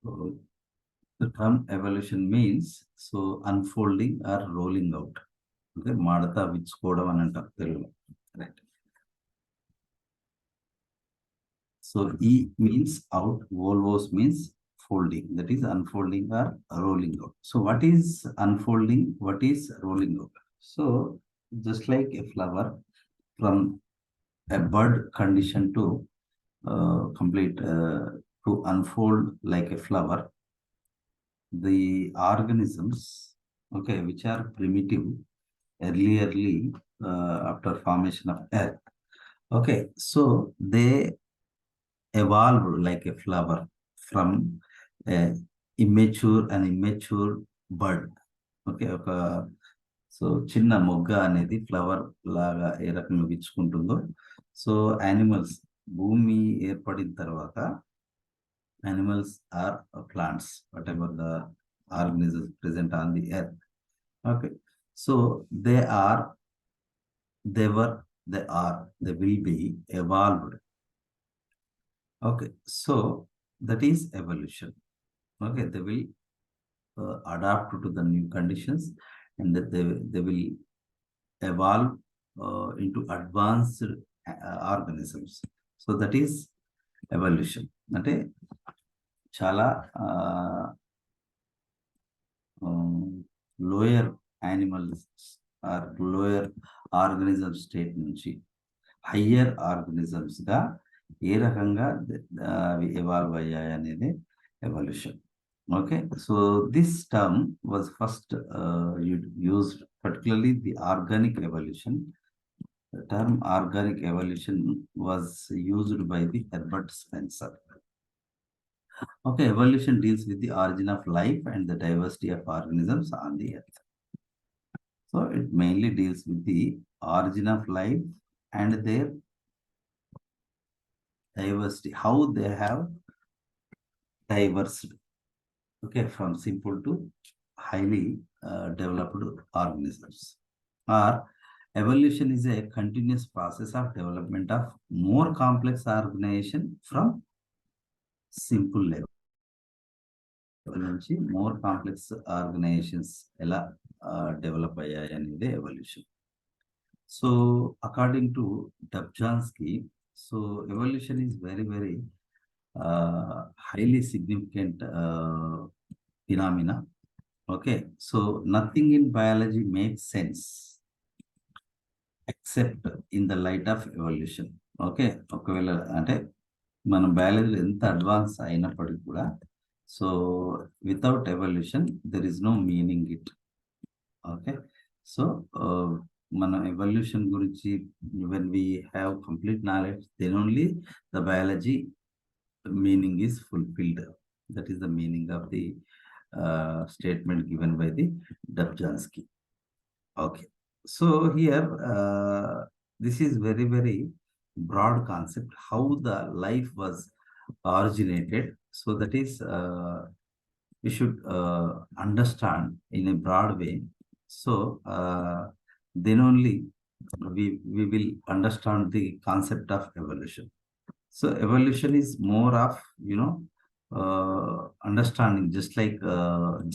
So the term evolution means unfolding or rolling out. Okay, madata vichukodam అని అంటారు తెలుగులో. Right. So E means out, volvos means folding, that is unfolding or rolling out. So what is unfolding? What is rolling out? So just like a flower from a bud condition to complete to unfold like a flower, the organisms, okay, which are primitive early after formation of earth, okay, so they evolved like a flower from a immature bud. Okay, so చిన్న మొగ్గ అనేది flower లాగా ఏ రకంగా విచ్చుకుంటుందో, so animals భూమి ఏర్పడిన తర్వాత animals are plants, whatever the organisms present on the earth. Okay, so they will be evolved. Okay, so that is evolution. Okay, they will adapt to the new conditions, and that they will evolve into advanced organisms. So that is evolution. అంటే చాలా lower animals are lower organism state నుంచి higher organisms గా ఏ రకంగా evolve అయ్యాయి అనేది evolution. Okay, so this term was first used, particularly the organic evolution. The term organic evolution was used by the Herbert Spencer. Okay, evolution deals with the origin of life and the diversity of organisms on the earth. So it mainly deals with the origin of life and their diversity, how they have diversity. Okay, from simple to highly developed organisms. Or evolution is a continuous process of development of more complex organization from simple level నుంచి more complex organizations ఎలా develop అయ్యాయి అనేది evolution. So according to Dobzhansky, so evolution is very highly significant phenomena. Okay, so nothing in biology makes sense except in the light of evolution. Okay, ఒకవేళ అంటే మనం బయాలజీలో ఎంత advance అయినప్పటికీ కూడా, so without evolution there is no meaning it. Okay, so మనం evolution గురించి when we have complete knowledge, then only the biology meaning is fulfilled. That is the meaning of the statement given by the Dobzhansky. Okay, so here this is very broad concept how the life was originated. So that is we should understand in a broad way. So then only we will understand the concept of evolution. So evolution is more of, understanding, just like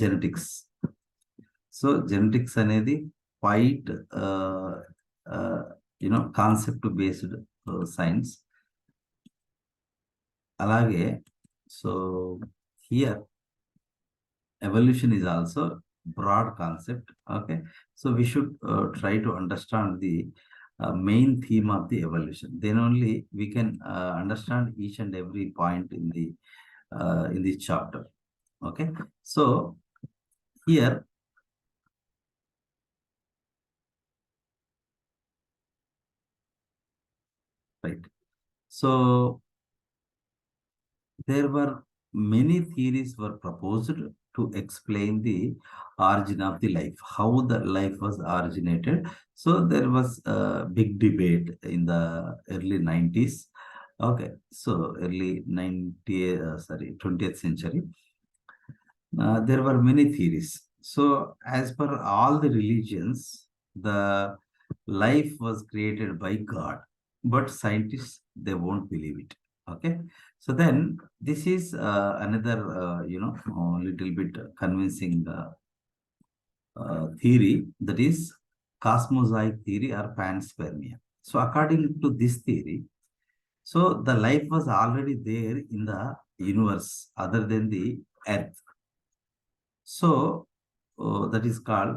genetics. So genetics అనేది quite concept based science. అలాగే so here evolution is also broad concept. Okay, so we should try to understand the main theme of the evolution. Then only we can understand each and every point in this chapter. Okay, so here right, so there were many theories were proposed to explain the origin of the life, how the life was originated. So there was a big debate in the early 90s. Okay, so early 20th century. There were many theories. So as per all the religions, the life was created by God, but scientists, they won't believe it. Okay, So then this is another little bit convincing theory, that is cosmosaic theory or panspermia. So according to this theory, so the life was already there in the universe other than the earth. So that is called,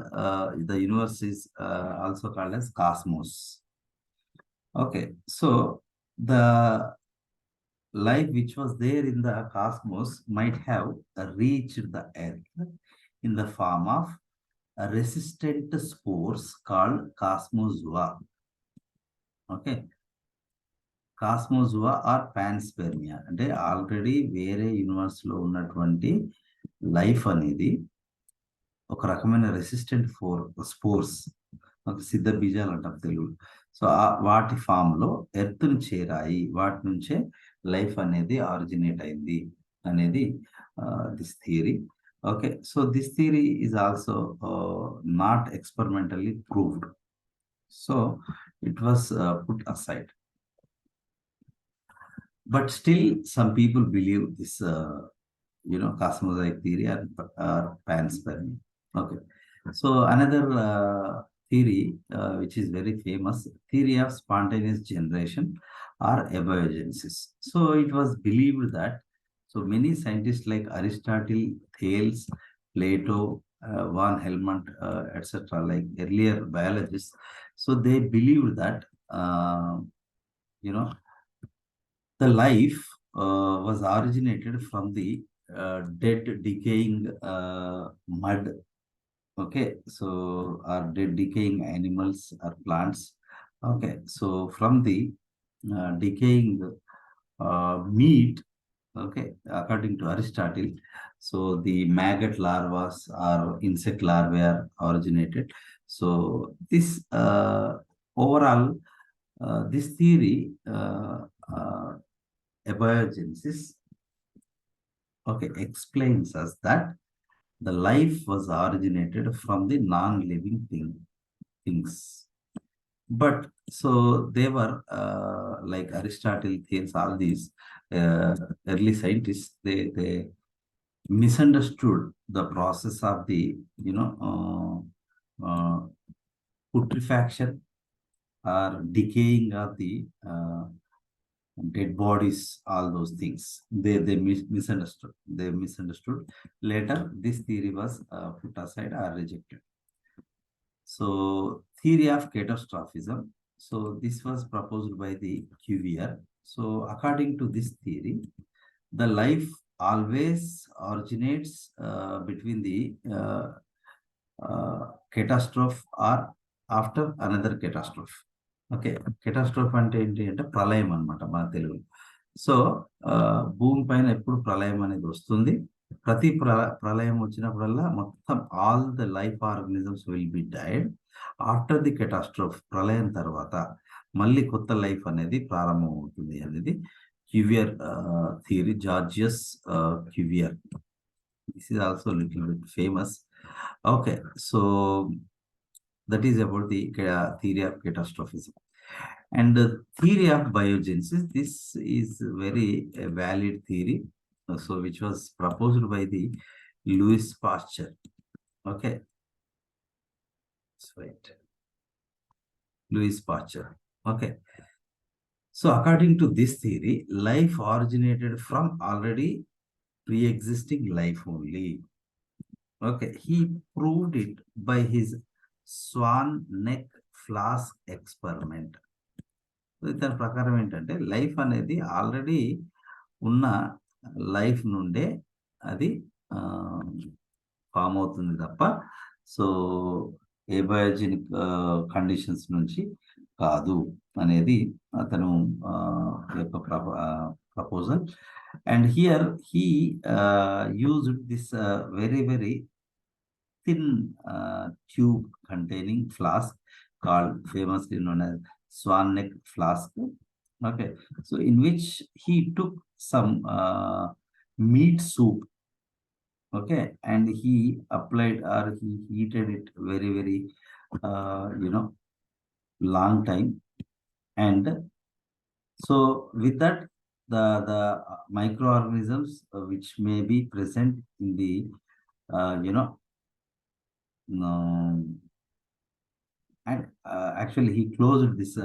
the universe is also called as cosmos. Okay, so the life which was there in the cosmos might have reached the earth in the form of resistant spores called cosmozoa. Okay, cosmozoa or panspermia అంటే already వేరే universe లో ఉన్నటువంటి life అనేది ఒక రకమైన resistant spores, ఒక సిద్ధ బీజాలు అంటాం తెలుగు. సో వాటి ఫామ్ లో ఎర్త్ ను చేరాయి, వాటి నుంచే లైఫ్ అనేది ఆరిజినేట్ అయింది అనేది this theory. Okay, so this theory is also not experimentally proved, so it was put aside. But still, some people believe this, cosmosaic theory or panspermia. Okay. So another theory, which is very famous, theory of spontaneous generation or abiogenesis. So it was believed that, so many scientists like Aristotle, Thales, Plato, von Helmont, etc., like earlier biologists, so they believed that, the life was originated from the dead decaying mud. Okay, so or dead decaying animals or plants. Okay, so from the decaying meat, okay, according to Aristotle, so the maggot larvae or insect larvae are originated. So this overall this theory, abiogenesis, okay, explains us that the life was originated from the non-living things. But so they were like Aristotle, Thales, all these early scientists, they misunderstood the process of the putrefaction or decaying of the dead bodies, all those things. They misunderstood. They misunderstood. Later, this theory was put aside or rejected. So, theory of catastrophism. So, this was proposed by the Cuvier. So, according to this theory, the life always originates between the catastrophe or after another catastrophe. Okay, catastrophe అంటే ఏంటి అంటే ప్రళయం అనమాట మన తెలుగులో. So భూమి పైన ఎప్పుడు ప్రళయం అనేది వస్తుంది, ప్రతి ప్రళయం వచ్చినప్పుడల్లా మొత్తం all the life organisms will be died. After the catastrophe, ప్రళయం తర్వాత మళ్ళీ కొత్త లైఫ్ అనేది ప్రారంభం అవుతుంది అనేది Cuvier theory, Georges Cuvier. This is also little bit famous. Okay, so that is about the theory of catastrophism. And the theory of biogenesis, this is very valid theory, so which was proposed by the Louis Pasteur. Okay, that's right, Louis Pasteur. Okay, so according to this theory, life originated from already pre-existing life only. Okay, he proved it by his swan neck flask experiment. దాని ప్రకారం ఏంటంటే life అనేది already ఉన్న life నుండే అది form అవుతుంది తప్ప, so ఏబయోజెనిక్ conditions నుంచి కాదు అనేది అతను యొక్క proposal. And here he used this very thin tube containing flask called famously known as swan neck flask. Okay, so in which he took some meat soup, okay, and he applied or he heated it very long time, and so with that the microorganisms which may be present in the um, and actually he closed this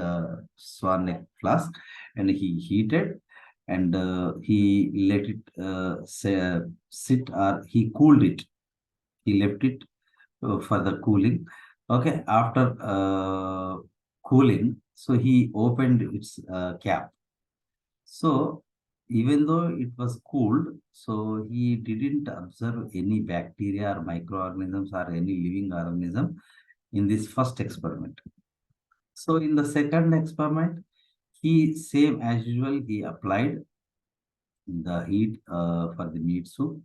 swan neck flask and he heated and he let it sit, or he cooled it. He left it for the cooling. Okay, after cooling, so he opened its cap. So even though it was cooled, so he didn't observe any bacteria or microorganisms or any living organism in this first experiment. So in the second experiment, he same as usual, he applied the heat for the meat soup.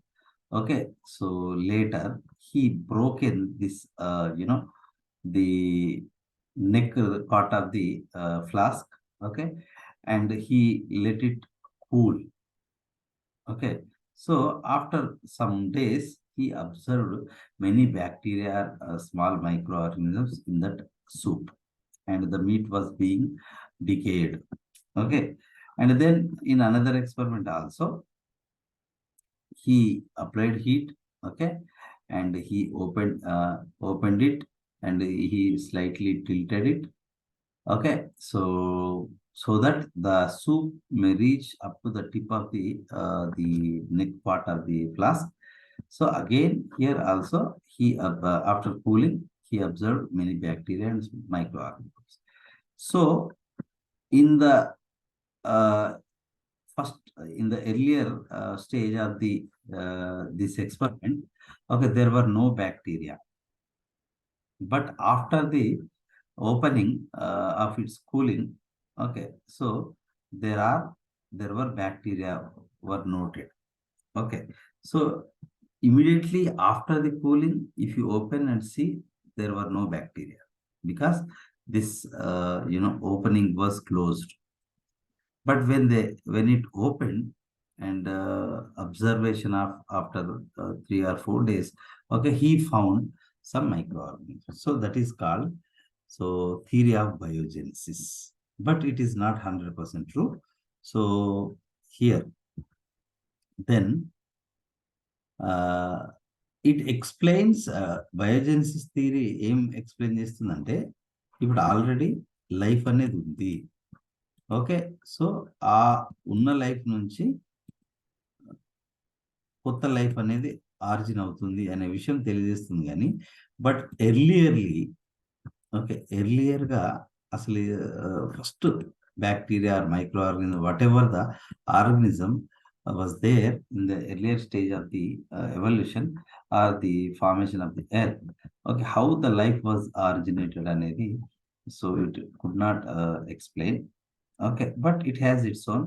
Okay, so later he broken this, the neck part of the flask. Okay, and he let it cool. Okay, so after some days, he observed many bacteria, small microorganisms in that soup, and the meat was being decayed. Okay, and then in another experiment also, he applied heat. Okay, and he opened it, and he slightly tilted it. Okay, so that the soup may reach up to the tip of the neck part of the flask. So again, here also he after cooling, he observed many bacteria and microorganisms. So in the uh, first, in the earlier stage of the this experiment, okay, there were no bacteria, but after the opening of its cooling, okay, so there were bacteria were noted. Okay, so immediately after the cooling, if you open and see, there were no bacteria because this opening was closed. But when it opened and observation of after 3 or 4 days, okay, he found some microorganisms. So that is called theory of biogenesis. But it is not 100% true. So here then it explains biogenesis theory ఏం explain చేస్తుందంటే ఇప్పుడు already life అనేది ఉంది. Okay, so ఆ ఉన్న life నుంచి కొత్త life అనేది ఆరిజిన్ అవుతుంది అనే విషయం తెలియజేస్తుంది. కానీ బట్ ఎర్లియర్గా అసలు first bacteria or micro organism whatever the organism was there in the earlier stage of the evolution or the formation of the earth. Okay, how the life was originated anedi, so it could not explain. Okay, but it has its own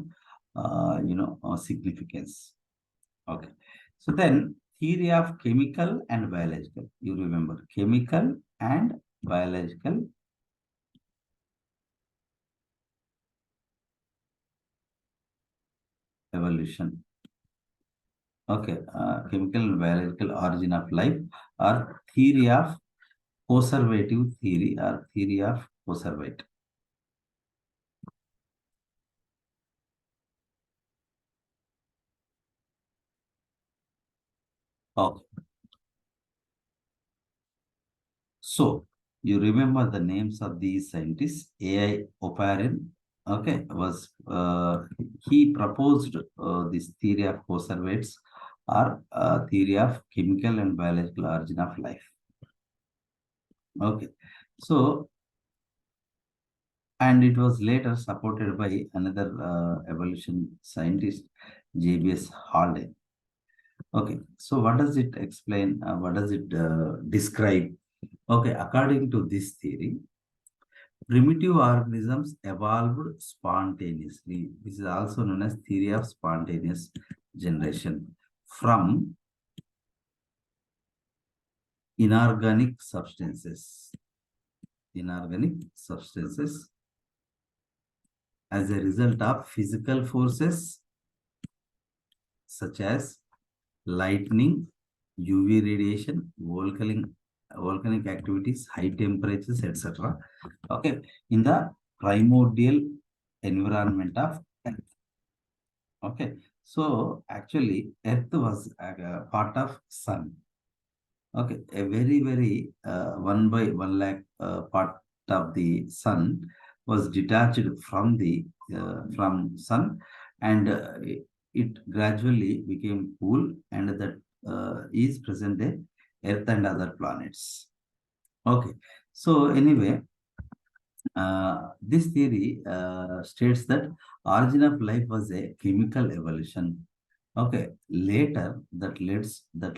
significance. Okay, so then theory of chemical and biological, you remember chemical and biological evolution. Okay, chemical and biological origin of life, or theory of conservative theory, or theory of conservate. Okay, so you remember the names of these scientists. A.I. Oparin, okay, was he proposed this theory of conservates, or theory of chemical and biological origin of life. Okay, so and it was later supported by another evolution scientist, J.B.S. Haldane. Okay, so what does it explain? What does it describe? Okay, according to this theory, primitive organisms evolved spontaneously. This is also known as theory of spontaneous generation from inorganic substances. Inorganic substances as a result of physical forces such as lightning, UV radiation, volcanic activities, high temperatures, etc. Okay, in the primordial environment of Earth. Okay, so actually Earth was a part of Sun. Okay, a very 1/1 lakh part of the Sun was detached from the from Sun, and it gradually became cool, and that is present day Earth and other planets. Okay, so anyway, this theory states that origin of life was a chemical evolution. Okay, later that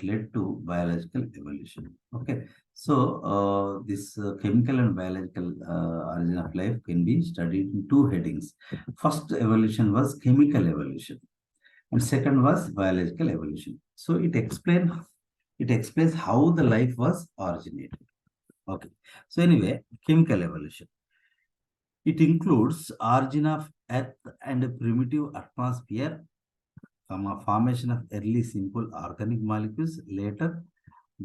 led to biological evolution. Okay, so this chemical and biological origin of life can be studied in two headings. First evolution was chemical evolution, and second was biological evolution. So it explains how the life was originated. Okay, so anyway, chemical evolution. It includes origin of Earth and a primitive atmosphere, formation of early simple organic molecules. Later,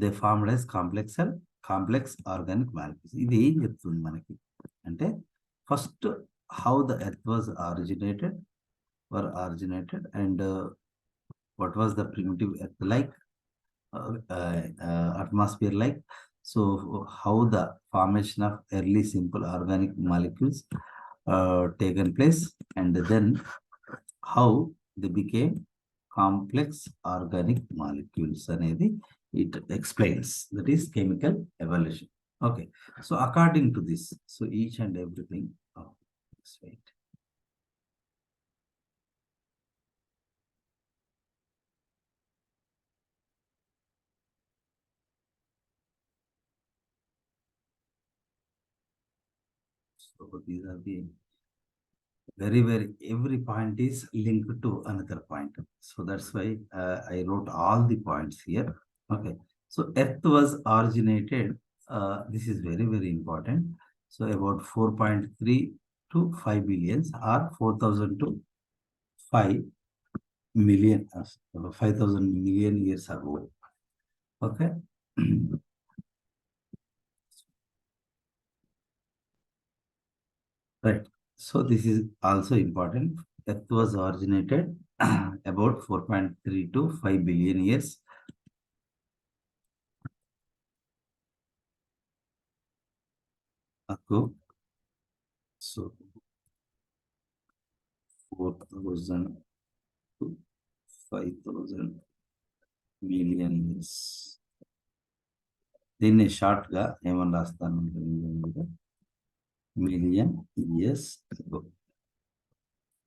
they formed as complex organic molecules. ఇది ఏం చెప్తుంది మనకి అంటే first how the Earth was originated and what was the primitive Earth like, atmosphere like. So how the formation of early simple organic molecules taken place, and then how they became complex organic molecules అనేది it explains. That is chemical evolution. Okay, so according to this, so each and everything, oh, let's wait. So these are the very every point is linked to another point, so that's why I wrote all the points here. Okay, so Earth was originated, this is very important. So about 4.3 to 5 billions, or 4,000 to 5 million, 5,000 million years ago. Okay. Right. So this is also important. Earth was originated about 4.3 to 5 billion years ago. So 4,000 to 5,000 million years. దీన్ని short గా ఏమని రాస్తాను million years ago.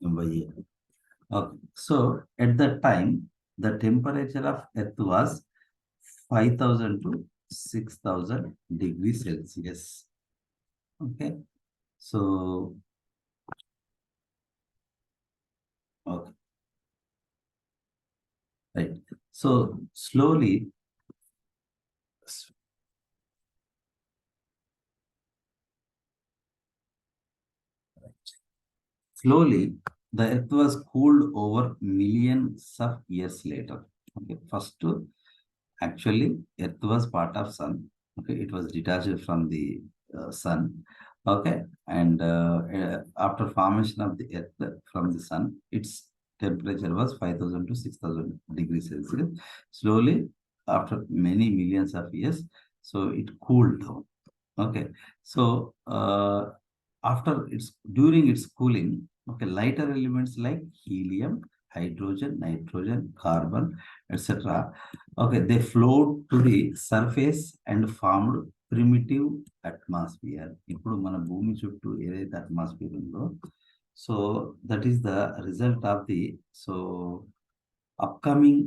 Okay. So at that time, the temperature of Earth was 5,000 to 6,000 degrees Celsius. Okay. So, okay. Right. So slowly, the Earth was cooled over millions of years later. Okay, first, actually, Earth was part of Sun. Okay, it was detached from the Sun. Okay, and after formation of the Earth from the Sun, its temperature was 5,000 to 6,000 degrees Celsius. Slowly, after many millions of years, so it cooled down. Okay, so during its cooling, okay, lighter elements like helium, hydrogen, nitrogen, carbon, etc. Okay, they flowed to the surface and formed primitive atmosphere. ఇప్పుడు మన భూమి చుట్టూ ఏదైతే atmosphere ఉందో, so that is the result of the upcoming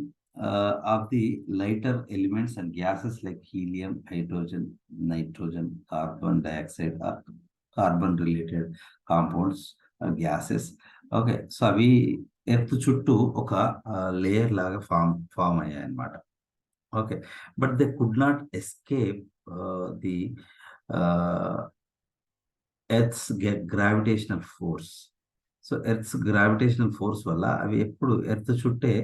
of the lighter elements and gases like helium, hydrogen, nitrogen, carbon dioxide, or carbon related compounds or gases. Okay, so అవి earth చుట్టూ ఒక layer లాగా form అయ్యాయి అన్నమాట. Okay, but they could not escape the earth's gravitational force. So earth's gravitational force వల్ల అవి ఎప్పుడు earth చుట్టే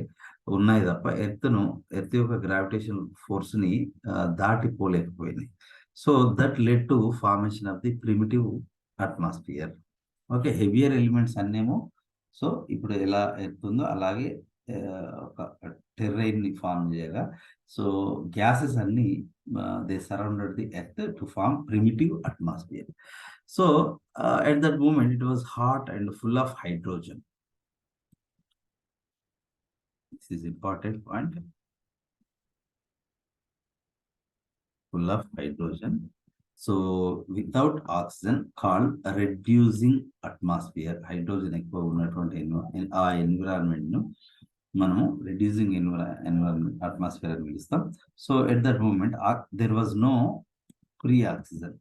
ఉన్నాయి తప్ప ఎర్త్ యొక్క గ్రావిటేషన్ ఫోర్స్ ని దాటిపోలేకపోయినాయి. So that led to formation of the primitive atmosphere. Okay, heavier elements అన్నేమో సో ఇప్పుడు ఎలా ఎత్తుందో అలాగే ఒక టెర్రైన్ ని ఫామ్ చేయగా, సో గ్యాసెస్ అన్ని they surrounded the earth to form primitive atmosphere. So at that moment it was hot and full of hydrogen. This is important point. Full of hydrogen. So without oxygen called reducing atmosphere. Hydrogen ఎక్కువ ఉన్నటువంటి ఆ environment ను మనము reducing environment atmosphere అని పిలుస్తాం. So at that moment there was no free oxygen.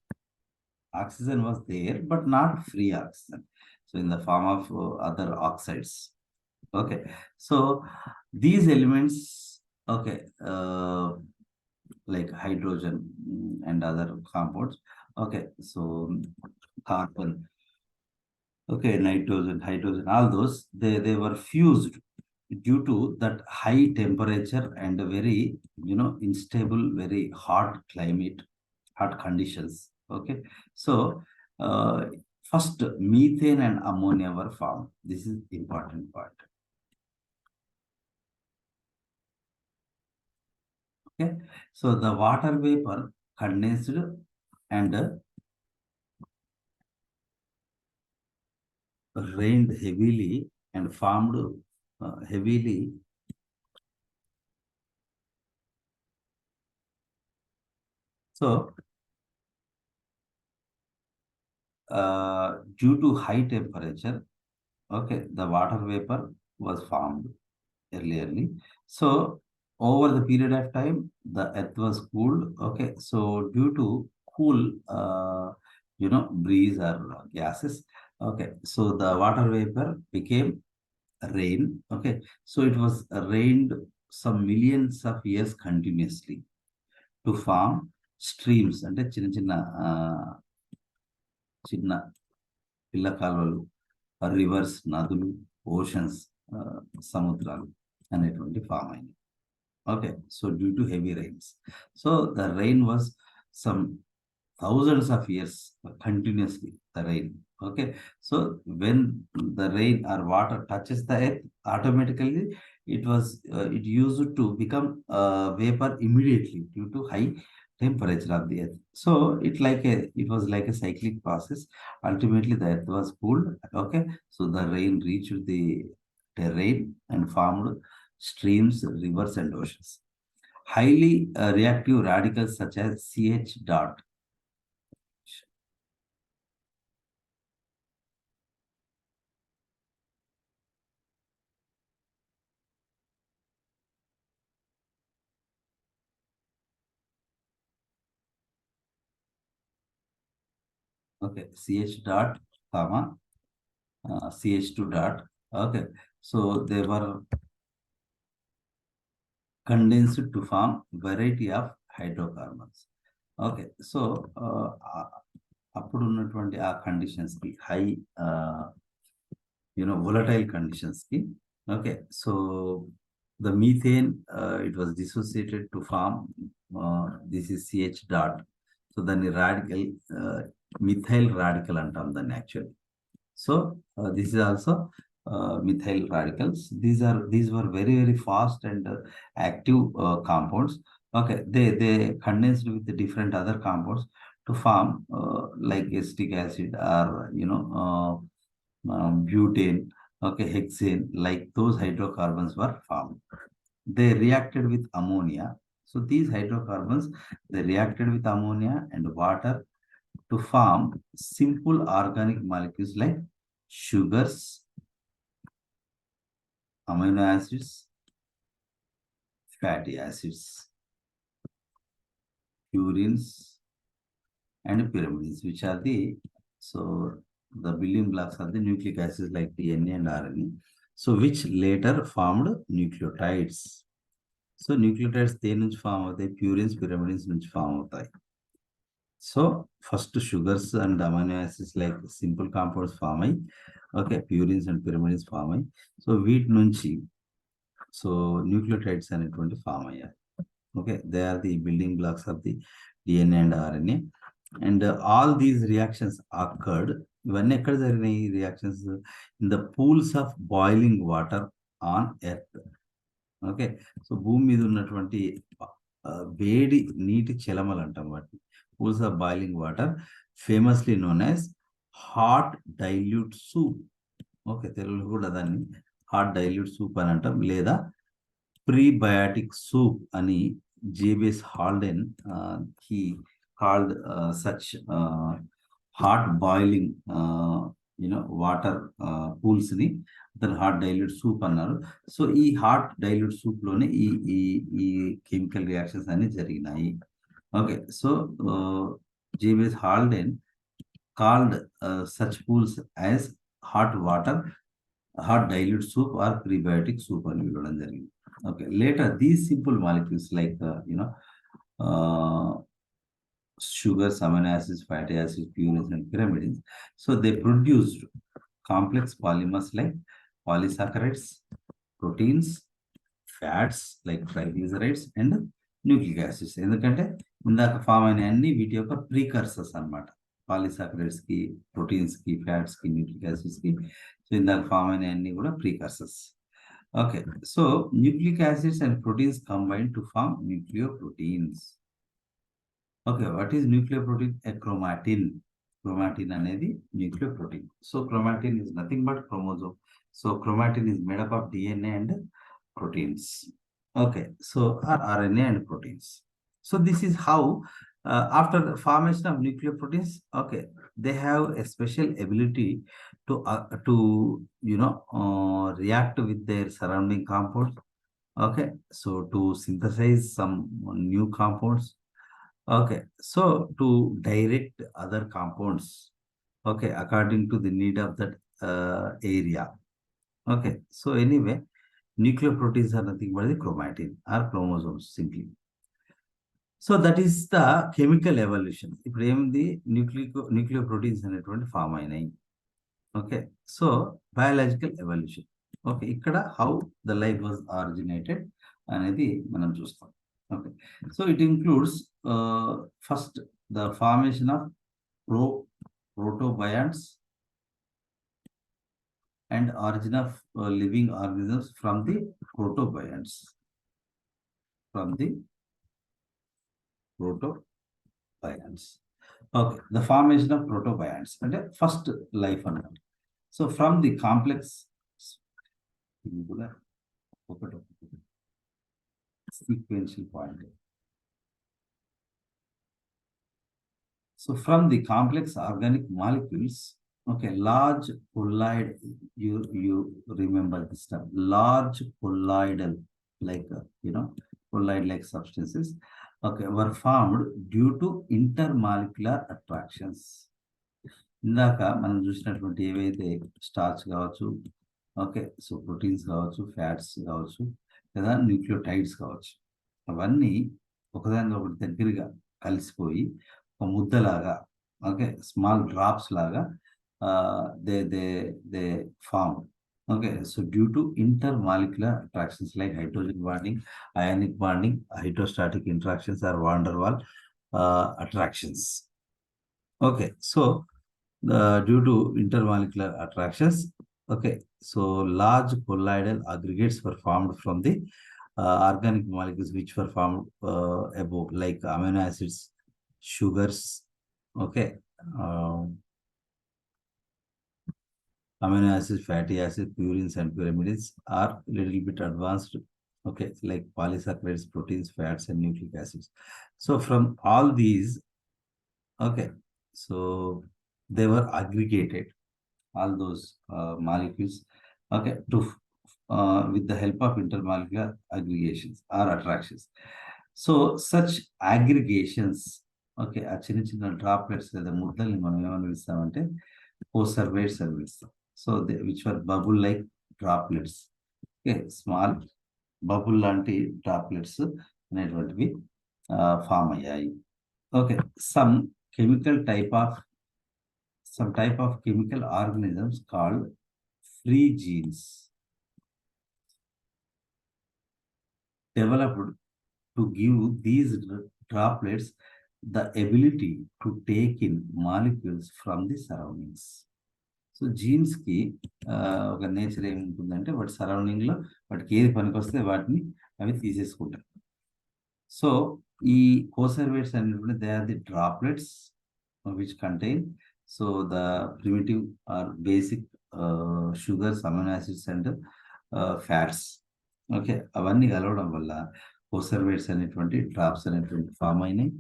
Oxygen was there but not free oxygen. So in the form of other oxides. Okay, so these elements, okay, like hydrogen and other compounds, okay, so carbon, okay, nitrogen, hydrogen, all those they were fused due to that high temperature and very unstable, very hot climate, hot conditions. Okay, so first methane and ammonia were formed. This is important part. Okay, so the water vapor condensed and rained heavily and formed heavily. So due to high temperature, okay, the water vapor was formed earlierly. So over the period of time the earth was cooled. Okay, so due to cool breeze or gases, okay, so the water vapor became rain. Okay, so it was rained some millions of years continuously to form streams అంటే చిన్న చిన్న చిన్న పిల్ల కాలువలు, reverse, నదులు, oceans, సముద్రాలు అనేటువంటి form అయింది. Okay, so due to heavy rains, so the rain was some thousands of years continuously, the rain. Okay, so when the rain or water touches the earth, automatically it used to become vapor immediately due to high temperature of the earth. So it was like a cyclic process. Ultimately the earth was cooled. Okay, so the rain reached the terrain and formed streams, rivers and oceans. Highly reactive radicals such as CH dot. Okay, CH dot comma CH2 dot. Okay, so they were condensed to form variety of hydrocarbons. Okay, so అప్పుడు ఉన్నటువంటి ఆ conditions కి high volatile conditions ki. Okay, so the methane it was dissociated to form this is CH dot. So then the radical methyl radical antam then actually. So this is also methyl radicals. These were very fast and active compounds. Okay, they condensed with the different other compounds to form like acetic acid or butane, okay, hexane, like those hydrocarbons were formed. They reacted with ammonia. So these hydrocarbons, they reacted with ammonia and water to form simple organic molecules like sugars, amino acids, fatty acids, purines and pyrimidines, which are the building blocks of the nucleic acids like DNA and RNA. So which later formed nucleotides. So nucleotides దేని నుంచి form అవుతాయి? Purines, pyrimidines నుంచి form అవుతాయి. So first sugars and amino acids like simple compounds form అయ్యి, okay, purines and pyrimidines form అయ్యి, so వీటి నుంచి so nucleotides అనేటువంటి ఫామ్ అయ్యాయి. Okay, they are the building blocks of the DNA and RNA. And all these reactions occurred ఇవన్నీ ఎక్కడ జరిగినాయి reactions? In the pools of boiling water on earth. Okay, so భూమి మీద ఉన్నటువంటి వేడి నీటి చెలమలు అంటాం వాటిని, pools of boiling water, famously known as hot dilute soup. Okay, తెలుగులో కూడా దాన్ని హాట్ డైల్యూట్ సూప్ అని అంటాం, లేదా ప్రీబయాటిక్ సూప్ అని JBS Haldane he called such hot boiling water pools ని అతను హాట్ డైల్యూట్ సూప్ అన్నారు. సో ఈ హాట్ డైల్యూట్ సూప్ లోనే ఈ ఈ ఈ కెమికల్ రియాక్షన్స్ అన్ని జరిగినాయి. Okay, so JBS Haldane called such pools as hot water, hot dilute soup or prebiotic soup అని పిలవడం జరిగింది. Okay, later these simple molecules like sugars, amino acids, fatty acids, purines and pyrimidines, so they produced complex polymers like polysaccharides, proteins, fats like triglycerides and nucleic acids. ఎందుకంటే ఇందాక form అయిన అన్ని వీటి యొక్క ప్రీకర్సర్స్ అనమాట, పాలిసాకరైడ్స్ కి, ప్రోటీన్స్ కి, fats కి, న్యూక్లిక్ యాసిడ్స్ కి. సో ఇందాక ఫామ్ అయిన అన్ని కూడా precursors. Okay, so nucleic acids and proteins combine to form nucleoproteins. Okay, what is nucleoprotein? A chromatin. Chromatin అనేది nucleoprotein. So chromatin is nothing but chromosome. So chromatin is made up of DNA and proteins. Okay, so RNA and proteins. So this is how after the formation of nucleoproteins, okay, they have a special ability to react with their surrounding compounds. Okay, so to synthesize some new compounds. Okay, so to direct other compounds, okay, according to the need of that area. Okay, so anyway, nucleoproteins are nothing but the chromatin or chromosomes simply. So that is the chemical evolution. ఇప్పుడు ఏముంది, nucleoproteins అనేటువంటి form అయినాయి. Okay, so biological evolution. Okay, ఇక్కడ how the life was originated అనేది మనం చూస్తాం. Okay, so it includes first the formation of protobionts and origin of living organisms from the protobionts. Okay, the formation of protobionts and first life అన్నమాట. So from the complex sequential point. So from the complex organic molecules, okay, large colloid, you remember this term, large colloidal, like colloid like substances, okay, were formed due to intermolecular attractions. ఇందాక మనం చూసినటువంటి ఏవైతే starch కావచ్చు, okay, so proteins కావచ్చు, fats కావచ్చు, లేదా nucleotides కావచ్చు, అవన్నీ ఒకదాని ఒకటి దగ్గరగా కలిసిపోయి ఒక ముద్దలాగా, ఓకే, స్మాల్ డ్రాప్స్ లాగా they formed. Okay, so due to intermolecular attractions like hydrogen bonding, ionic bonding, hydrostatic interactions or van der Waals attractions. Okay, so due to intermolecular attractions, okay, so large colloidal aggregates were formed from the organic molecules which were formed above, like amino acids, sugars, okay, amino acids, fatty acids, purines and pyrimides are little bit advanced, okay, like polysaccharides, proteins, fats and nucleic acids. So from all these, okay, so they were aggregated, all those molecules, okay, to with the help of intermolecular aggregations or attractions. So such aggregations, okay, ఆ చిన్న చిన్న droplets లేదా ముద్దల్ని మనం ఏమని పిలుస్తామంటే coacervates అని పిలుస్తాం. So which are bubble like droplets, okay, small bubble లాంటి droplets అనేటువంటివి ఫామ్ అయ్యాయి. Okay, some type of chemical organisms called free genes developed to give these droplets the ability to take in molecules from the surroundings. So జీన్స్కి ఒక nature ఏముంటుందంటే వాటి సరౌండింగ్లో వాటికి ఏది పనికొస్తే వాటిని అవి తీసేసుకుంటాయి. సో ఈ కోసర్వేట్స్ అనేటువంటి they are the droplets which contain so the primitive or basic sugars, amino acids and fats. Okay, అవన్నీ కలవడం వల్ల కోసర్వేట్స్ అనేటువంటి డ్రాప్స్ అనేటువంటి ఫామ్ అయినాయి.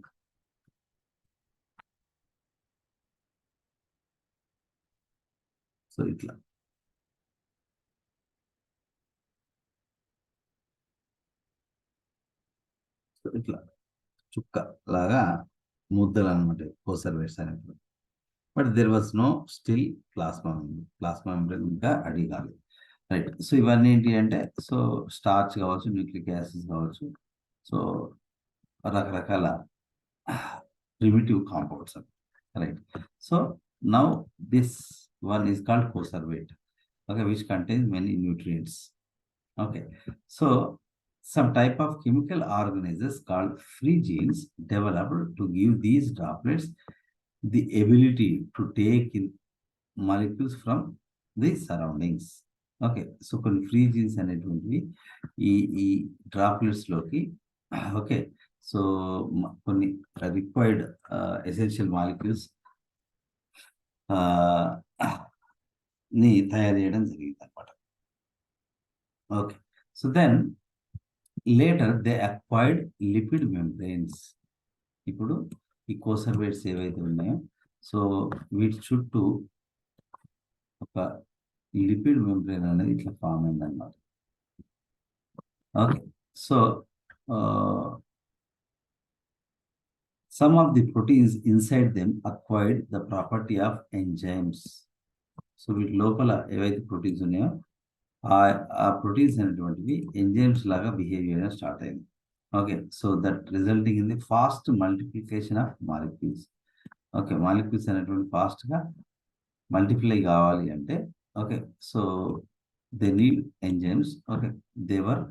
సో ఇట్లా ఇట్లా చుక్క లాగా ముద్దలు అనమాట కోసర్వేట్స్ అనేటువంటి. But there was no still plasma membrane ఇంకా అడిగి కాలేదు. రైట్. సో ఇవన్నీ ఏంటి అంటే సో స్టార్చ్ కావచ్చు, న్యూక్లిక్ యాసిడ్స్ కావచ్చు, సో రకరకాల primitive compounds. Right. So now this one is called coservate, okay, which contains many nutrients. Okay, so some type of chemical organisms called free genes developed to give these droplets the ability to take in molecules from the surroundings. Okay, so కొన్ని free genes అనేటువంటివి ఈ droplets లోకి okay so కొన్ని required essential molecules ని తయారు చేయడం జరిగింది అనమాట. Okay, so then later they acquired lipid membranes. ఇప్పుడు ఈ కోసర్వేట్స్ ఏవైతే ఉన్నాయో సో వీటి చుట్టూ ఒక లిపిడ్ మెంబ్రెయిన్ అనేది ఇట్లా ఫామ్ అయిందన్నమాట. Okay, so some of the proteins inside them acquired the property of enzymes. So వీటి లోపల ఏవైతే ప్రోటీన్స్ ఉన్నాయో ఆ ప్రోటీన్స్ అనేటువంటివి ఎంజైమ్స్ లాగా బిహేవ్ చేయడం స్టార్ట్ అయింది. Okay, so that resulting in the fast multiplication of molecules. Okay, molecules అనేటువంటి ఫాస్ట్గా మల్టిప్లై కావాలి అంటే okay so they need enzymes. Okay, they were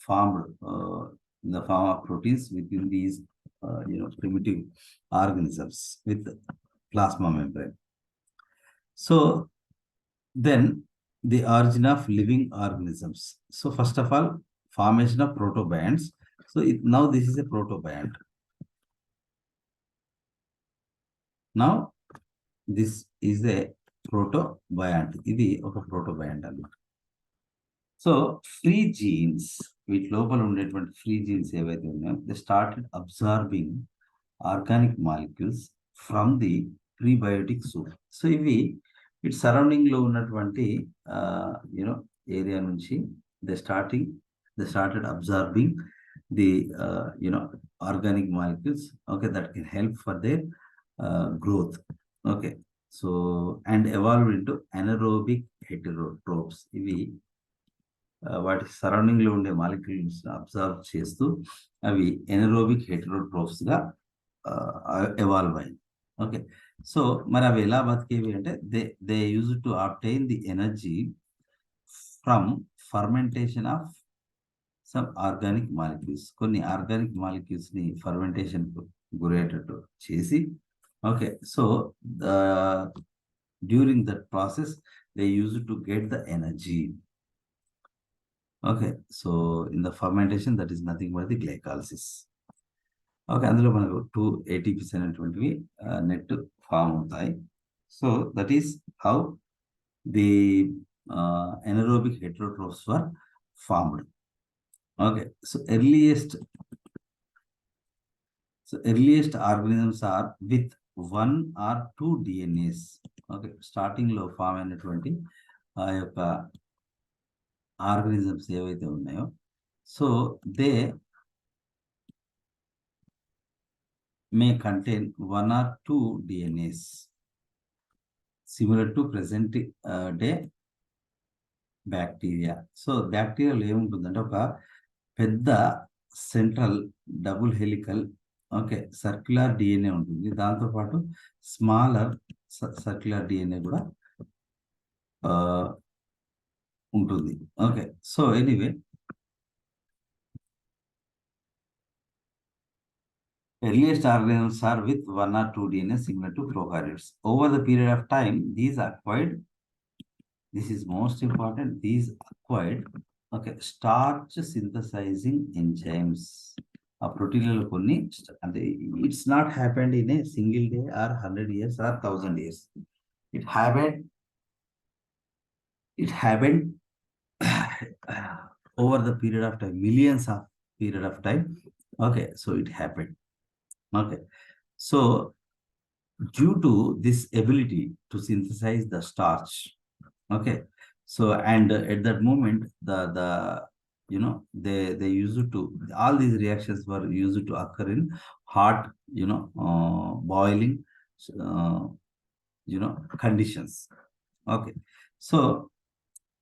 formed in the form of proteins within these primitive organisms with plasma membrane. So then the origin of living organisms. So first of all, formation of protobionts. So now this is a protobiont. Now this is a protobiont. ఇది ఒక protobiont అన్నమాట. So free jeans, వీటి లోపల ఉండేటువంటి free genes ఏవైతే ఉన్నాయో they started absorbing organic molecules from the prebiotic soup. So ఇవి వీటి సరౌండింగ్లో ఉన్నటువంటి ఏరియా నుంచి they started absorbing the organic molecules. Okay, that can help for their growth. Okay, so and evolve into anaerobic heterotrophs. ఇవి వాటి surrounding లో ఉండే molecules observe చేస్తూ అవి ఎనరోబిక్ హెటెరోట్రోప్స్ గా ఎవాల్వ్ అయింది. ఓకే, సో మరి అవి ఎలా బతికేవి అంటే they use to obtain the energy from fermentation of some organic molecules. కొన్ని ఆర్గానిక్ మాలిక్యూల్స్ ని ఫర్మెంటేషన్ గురయ్యేటట్టు చేసి okay so during that process they use to get the energy. Okay, so in the fermentation that is nothing but the glycolysis. Okay, అందులో మనకు 2 ATPs అనేటువంటివి net form అవుతాయి. So that is how the anaerobic heterotrophs were formed. Okay, so earliest organisms are with 1 or 2 DNAs. Okay, starting లో form అయినటువంటి ఆ యొక్క organisms ఏవైతే ఉన్నాయో so they may contain 1 or 2 DNAs similar to present day bacteria. So బ్యాక్టీరియాలో ఏముంటుందంటే ఒక పెద్ద central double helical okay circular DNA ఉంటుంది. దాంతోపాటు స్మాలర్ సర్క్యులర్ డిఎన్ఏ కూడా ఉంటుంది. Okay, so anyway Earliest organisms are with 1 or 2 DNA similar to prokaryotes. Over the period of time, these acquired, this is most important, these acquired, okay, starch synthesizing enzymes. A protein and it's not happened in a single day or 100 years or 1000 years. It happened, it happened over the period of time, millions of period of time. Okay, so it happened. Okay, so due to this ability to synthesize the starch, okay, so and at that moment the they used to, all these reactions were used to occur in hot, boiling, uh, conditions. Okay, so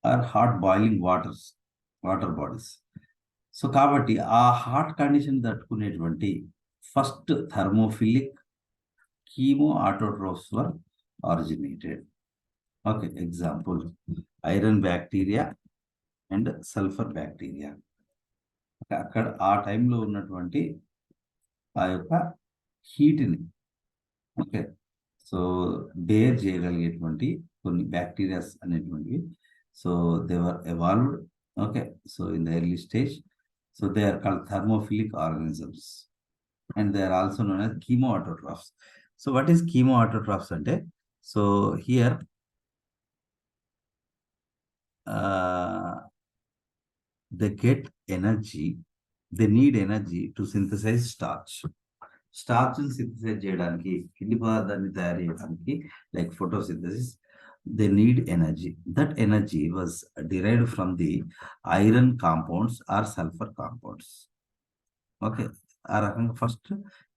are hot boiling water bodies. So కాబట్టి ఆ hot condition తట్టుకునేటువంటి first thermophilic chemoautotrophs were originated. Okay, example iron bacteria and sulphur bacteria. అక్కడ ఆ టైంలో ఉన్నటువంటి ఆ యొక్క హీట్ని, ఓకే, సో బేర్ చేయగలిగేటువంటి కొన్ని బ్యాక్టీరియాస్ అనేటువంటివి, so they were evolved. Okay, so in the early stage, so they are called thermophilic organisms and they are also known as chemoautotrophs. So what is chemoautotrophs ante? So here they get energy, they need energy to synthesize starch. Starch ని synthesize చేయడానికి, పిండి పదార్థాన్ని తయారు చేయడానికి, like photosynthesis, they need energy. That energy was derived from the iron compounds or sulfur compounds. Okay, ఆ రకంగా first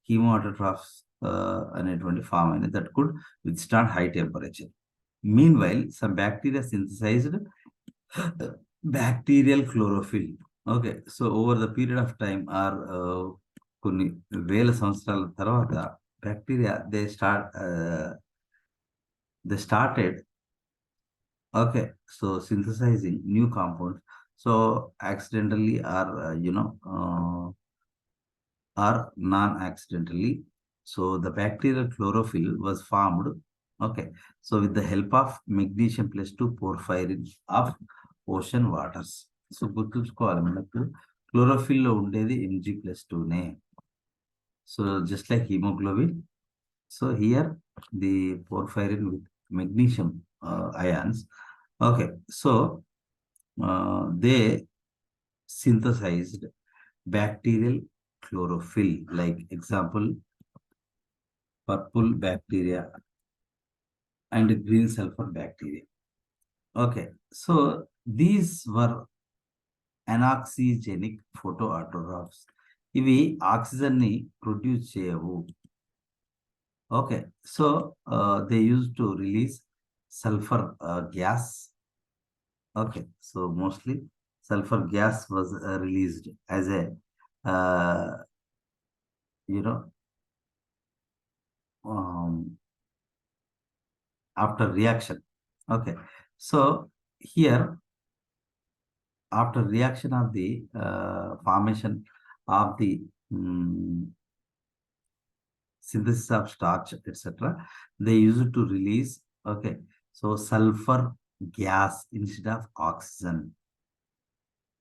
కీమోఆటోట్రాఫ్స్ అనేటువంటి form అయినది that could withstand high temperature. Meanwhile some bacteria synthesized bacterial chlorophyll. Okay, so over the period of time or కొన్ని వేల సంవత్సరాల తర్వాత bacteria they started, okay, so synthesizing new compounds. So accidentally or or non-accidentally. So the bacterial chlorophyll was formed. Okay, so with the help of magnesium +2 porphyrin of ocean waters. So గుర్తుంచుకోవాలి మనకు chlorophyll లో ఉండేది Mg+2 నే. So just like hemoglobin, so here the porphyrin with magnesium ions. Okay, so they synthesized bacterial chlorophyll, like example purple bacteria and green sulfur bacteria. Okay, so these were anoxygenic photoautotrophs. ఇవి oxygen ని produce చేయవు. Okay, so they used to release sulfur gas. Okay, so mostly sulfur gas was released as a after reaction. Okay, so here after reaction of the formation of the synthesis of starch, etc., they used to release, okay, so sulfur gas instead of oxygen,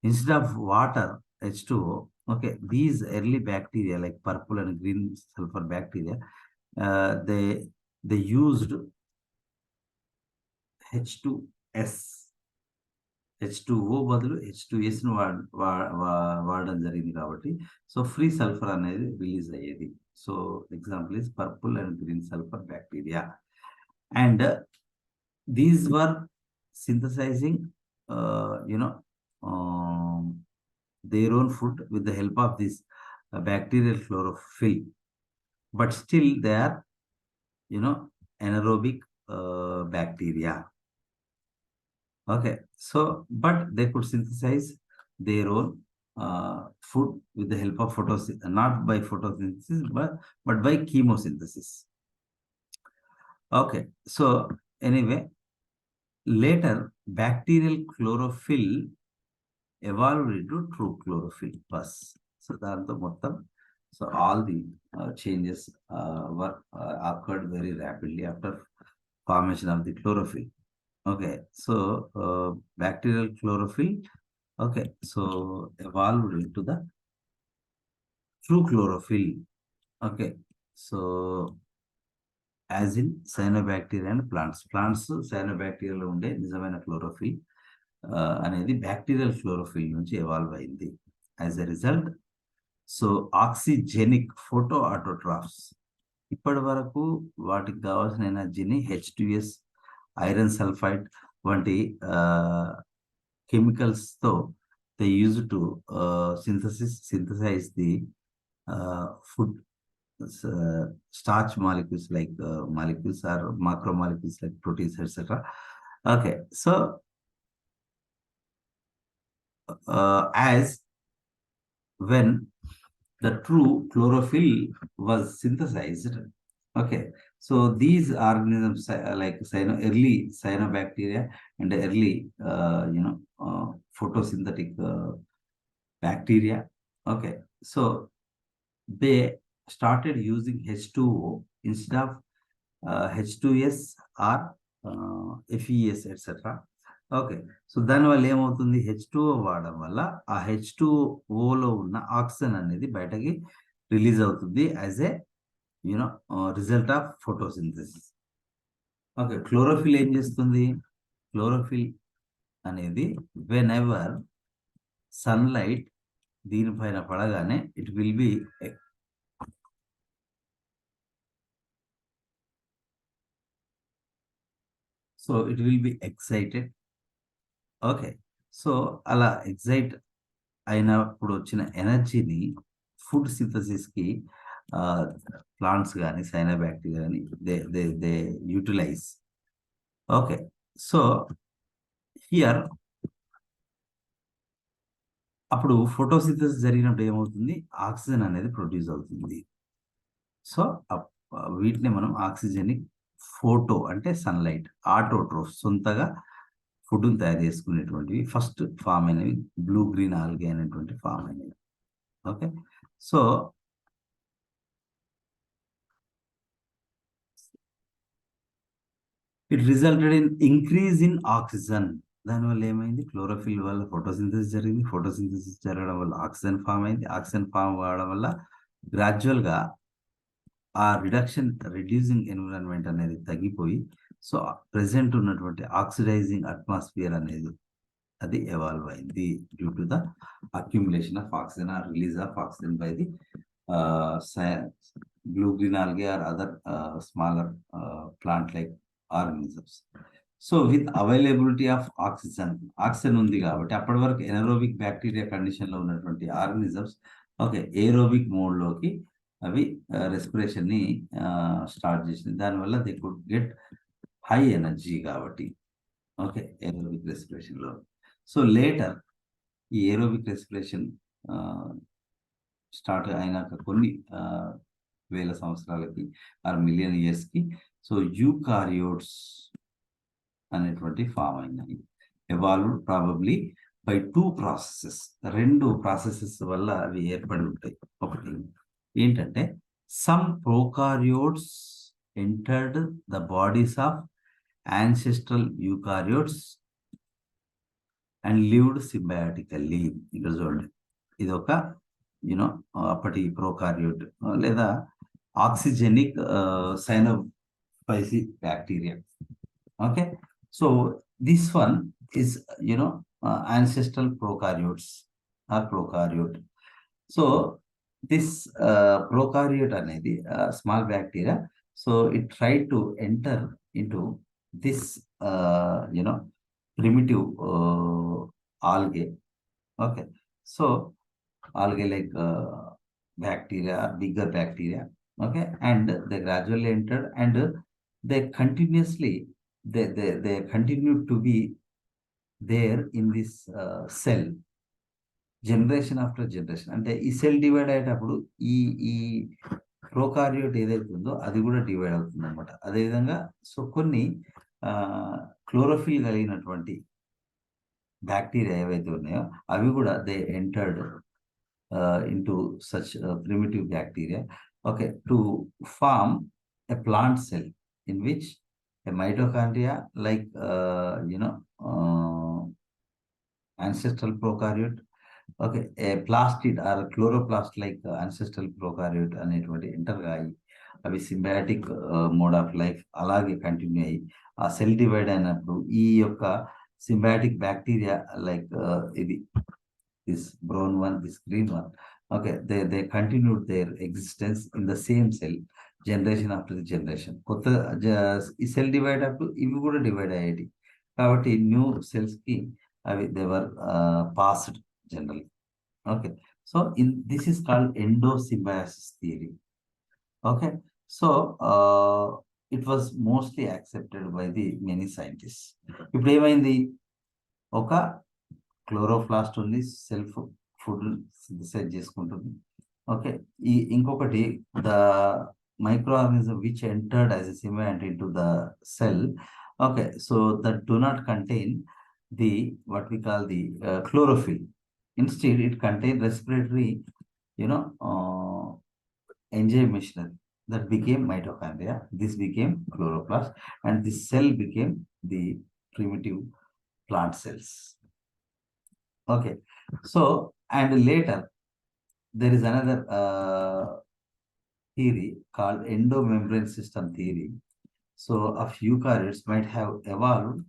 instead of water, H2O. Okay, these early bacteria like purple and green sulfur bacteria, they used H2S, H2O బదులు H2S ను వాడడం జరిగింది కాబట్టి, so free sulphur అనేది release అయ్యేది. So example is purple and green sulphur bacteria, and these were synthesising their own food with the help of this bacterial chlorophyll, but still they are anaerobic bacteria. Okay, so but they could synthesize their own food with the help of photosynthesis, not by photosynthesis but by chemosynthesis. Okay, so anyway, later bacterial chlorophyll evolved into true chlorophyll plus. So దాంతో మొత్తం So all the changes were occurred very rapidly after formation of the chlorophyll. Okay, so bacterial chlorophyll, okay, so evolved into the true chlorophyll. Okay, so as in cyanobacteria and plants cyanobacteria లో ఉండే నిజమైన chlorophyll అనేది bacterial chlorophyll నుంచి evolve అయింది. As a result, so oxygenic photoautotrophs ఇప్పటి వరకు వాటికి కావాల్సిన ఎనర్జీని H2S, ఐరన్ సల్ఫైడ్ వంటి కెమికల్స్ తో they use to synthesize the food starch molecules like molecules or macromolecules like proteins, etc. Okay, so as when the true chlorophyll was synthesized, okay, so these organisms like early cyanobacteria and early photosynthetic bacteria, okay, so they started using H2O instead of H2S or FES, etc. Okay, so దానివల్ల ఏమవుతుంది, H2O వాడడం వల్ల ఆ H2Oలో ఉన్న oxygen అనేది బయటకి release అవుతుంది as a result of photosynthesis. Okay, chlorophyll ఏం చేస్తుంది, క్లోరోఫిల్ అనేది వెన్ ఎవర్ సన్లైట్ దీనిపైన పడగానే it will be excited. Okay, so అలా ఎక్సైట్ అయినప్పుడు వచ్చిన ఎనర్జీని ఫుడ్ సింథసిస్ కి ప్లాంట్స్ కానీ సైనోబాక్టీరియా కానీ they utilize. Okay, so here అప్పుడు ఫోటోసింథసిస్ జరిగినప్పుడు ఏమవుతుంది, ఆక్సిజన్ అనేది ప్రొడ్యూస్ అవుతుంది. సో వీటిని మనం ఆక్సిజనిక్ ఫోటో అంటే సన్లైట్, ఆటోట్రోఫ్ సొంతగా ఫుడ్ని తయారు చేసుకునేటువంటివి ఫస్ట్ ఫామ్ అయినవి బ్లూ గ్రీన్ ఆల్గే అనేటువంటి ఫామ్ అయినవి. Okay, so it resulted in increase in oxygen. దానివల్ల ఏమైంది, క్లోరోఫిల్ వల్ల ఫోటోసింథసిస్ జరిగింది, ఫోటోసింథసిస్ జరగడం వల్ల ఆక్సిజన్ ఫామ్ అయింది, ఆక్సిజన్ ఫామ్ అవడం వల్ల గ్రాడ్యువల్గా ఆ రెడ్యూసింగ్ ఎన్విరాన్మెంట్ అనేది తగ్గిపోయి, సో ప్రెసెంట్ ఉన్నటువంటి ఆక్సిడైజింగ్ అట్మాస్ఫియర్ అనేది అది ఎవాల్వ్ అయింది due to the accumulation of oxygen or release of oxygen by the blue green algae or other smaller plant like organisms. So with availability of oxygen ఉంది కాబట్టి అప్పటి వరకు anaerobic bacteria condition లో ఉన్నటువంటి organisms okay aerobic mode లోకి అవి respiration ని start చేసింది. దానివల్ల they could get high energy కాబట్టి ఓకే ఏరోబిక్ రెస్పిరేషన్ లో. సో లేటర్ ఈ ఏరోబిక్ రెస్పిరేషన్ స్టార్ట్ అయినాక కొన్ని వేల సంవత్సరాలకి ఆర్ మిలియన్ ఇయర్స్ కి సో యూకారియోట్స్ అనేటువంటి ఫామ్ అయినాయి. ఎవాల్వ్ ప్రాబబ్లీ బై రెండు ప్రాసెసెస్ వల్ల అవి ఏర్పడి ఉంటాయి. ఒకటి ఏంటంటే some prokaryotes entered the bodies of ancestral eukaryotes and lived symbiotically. ఇక్కడ చూడండి, ఇది ఒక అప్పటి ప్రోకారియోట్ లేదా oxygenic cyanophyceae bacteria. Okay, so this one is ancestral prokaryotes or prokaryote. So this prokaryote అనేది small bacteria, so it tried to enter into this primitive algae. Okay, so algae like bacteria, bigger bacteria, okay, and they gradually entered and they continuously they continue to be there in this cell generation after generation. అంటే ఈ cell divide అయ్యేటప్పుడు ఈ ఈ prokaryote ఏదైతే ఉందో అది కూడా divide అవుతుంది అనమాట. అదేవిధంగా సో కొన్ని క్లోరోఫిల్ కలిగినటువంటి బ్యాక్టీరియా ఏవైతే ఉన్నాయో అవి కూడా they entered into such primitive bacteria, okay, to form a plant cell in which a mitochondria, like ancestral prokaryote, okay, a plastid or a chloroplast like ancestral prokaryote అనేటువంటి enter అయ్యి అవి symbiotic mode of life అలాగే continue అయ్యి ఆ cell divide అయినప్పుడు ఈ యొక్క symbiotic bacteria like ఇది this brown one, this green one, okay, they continued their existence in the same cell generation after the generation. కొత్త ఈ సెల్ డివైడ్ అప్పుడు ఇవి కూడా డివైడ్ అయ్యేది కాబట్టి న్యూ సెల్స్ కి అవి they were passed general. Okay, so this is called endosymbiosis theory. Okay, so it was mostly accepted by the many scientists. ఇప్పుడు ఏమైంది, ఒక క్లోరోప్లాస్ట్ ఉంది, సెల్ఫ్ ఫుడ్ సింథసైజ్ చేసుకుంటుంది. ఓకే, ఈ ఇంకొకటి the micro organism which entered as a symbiont into the cell. Okay, so that do not contain the what we call the chlorophyll. Instead, it contained respiratory, enzyme machinery that became mitochondria. This became chloroplast, and this cell became the primitive plant cells. Okay, so and later there is another theory called endomembrane system theory. So a few eukaryotes might have evolved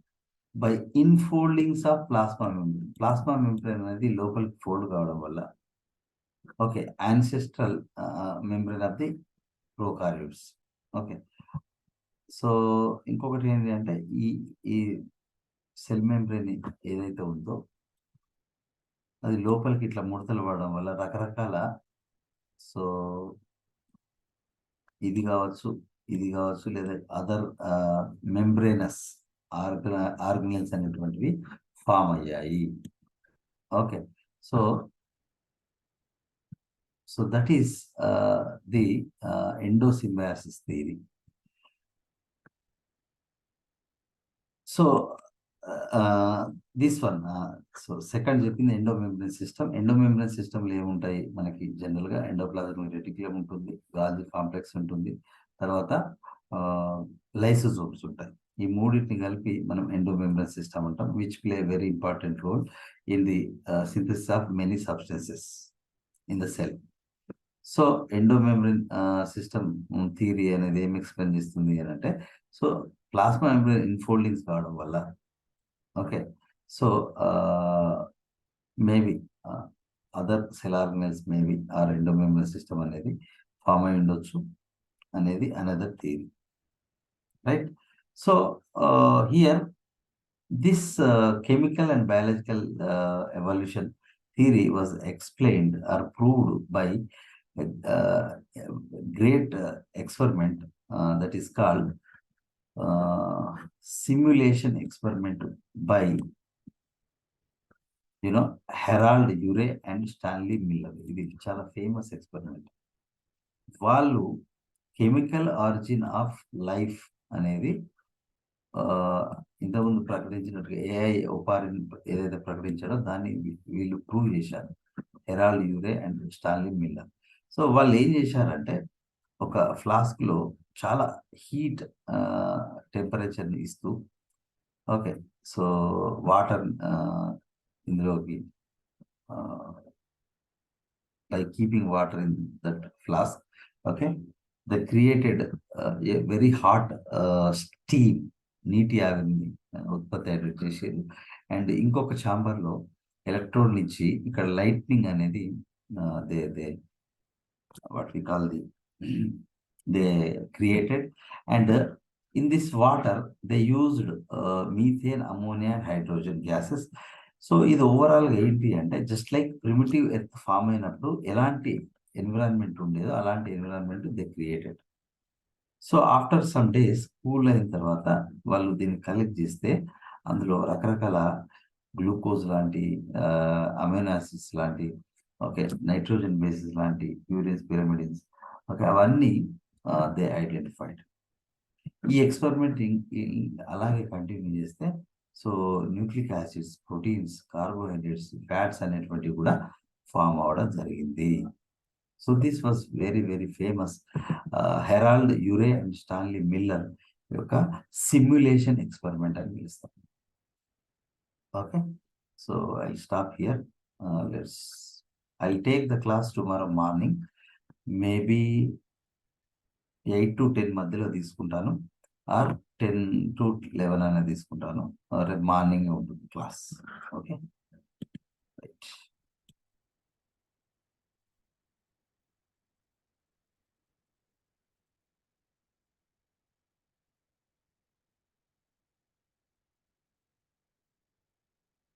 by infoldings of plasma membrane. Plasma membrane అనేది లోపలికి fold కావడం వల్ల, okay, ancestral membrane of the prokaryotes. Okay, so ఇంకొకటి ఏంటి అంటే ఈ cell membrane ఏదైతే ఉందో అది లోపలికి ఇట్లా ముడతలు పడడం వల్ల రకరకాల, సో ఇది కావచ్చు లేదా అదర్ మెంబ్రేనస్ ఆర్గనల్స్ అనేటువంటివి ఫామ్ అయ్యాయి. Okay, so that is the endosymbiosis theory. So this one, so second చెప్పింది ఎండోమెంబ్రేన్ సిస్టమ్. ఎండోమెంబ్రేన్ సిస్టమ్లో ఏముంటాయి మనకి జనరల్గా ఎండోప్లాజమిక్ రెటిక్యులం ఉంటుంది, గాల్జీ కాంప్లెక్స్ ఉంటుంది, తర్వాత లైసోజోమ్స్ ఉంటాయి. ఈ మూడింటిని కలిపి మనం ఎండోమెంబ్రేన్ సిస్టమ్ అంటాం, which play very important role in the synthesis of many substances in the cell. So endomembrane system theory అనేది ఏం ఎక్స్ప్లెయిన్ చేస్తుంది అని అంటే, సో ప్లాస్మా మెంబ్రేన్ ఇన్ఫోల్డింగ్స్ కావడం వల్ల, okay, so maybe other cell organelles maybe or endomembrane system అనేది form అయి ఉండొచ్చు అనేది another theory, right? So here this chemical and biological evolution theory was explained or proved by a great experiment that is called simulation experiment by Harold Urey and Stanley Miller. ఇది చాలా famous experiment. వాళ్ళు chemical origin of life అనేది ఇంతకుముందు ప్రకటించినట్టుగా AI Oparin ఏదైతే ప్రకటించారో దాన్ని వీళ్ళు prove చేశారు, Harold Urey and Stanley Miller. So వాళ్ళు ఏం చేశారంటే, ఒక ఫ్లాస్క్ లో చాలా హీట్ టెంపరేచర్ని ఇస్తూ, ఓకే, సో వాటర్ ఇందులోకి like keeping water in that flask, okay, they created a very hot steam, నీటి ఆవిరిని ఉత్పత్తి చేసేది. అండ్ ఇంకొక ఛాంబర్లో ఎలక్ట్రోడ్ నుంచి ఇక్కడ లైట్నింగ్ అనేది they what we call they created. And in this water they used methane, ammonia and hydrogen gases. So ఇది ఓవరాల్గా ఏంటి అంటే, just like primitive earth form అయినప్పుడు ఎలాంటి ఎన్విరాన్మెంట్ ఉండేదో అలాంటి environment they created. So after some days cool అయిన తర్వాత వాళ్ళు దీన్ని కలెక్ట్ చేస్తే అందులో రకరకాల గ్లూకోజ్ లాంటి, అమైనో యాసిడ్స్ లాంటి, ఓకే, నైట్రోజన్ బేసిస్ లాంటి, ప్యూరిన్స్, పిరమిడిన్స్, ఓకే, అవన్నీ దే ఐడెంటిఫైడ్. ఈ ఎక్స్పెరిమెంట్ అలాగే కంటిన్యూ చేస్తే, so nucleic acids, proteins, carbohydrates, fats అనేటువంటివి కూడా ఫామ్ అవడం జరిగింది. So this was very very famous Harold Urey and Stanley Miller యొక్క సిమ్యులేషన్ ఎక్స్పెరిమెంట్ అని పిలుస్తాం. Okay, so I stop here. I'll take the class tomorrow morning, maybe 8 to 10 మధ్యలో తీసుకుంటాను, are 10 to 11 అనేది తీసుకుంటాను. రేపు మార్నింగ్ ఉంటుంది క్లాస్. ఓకే.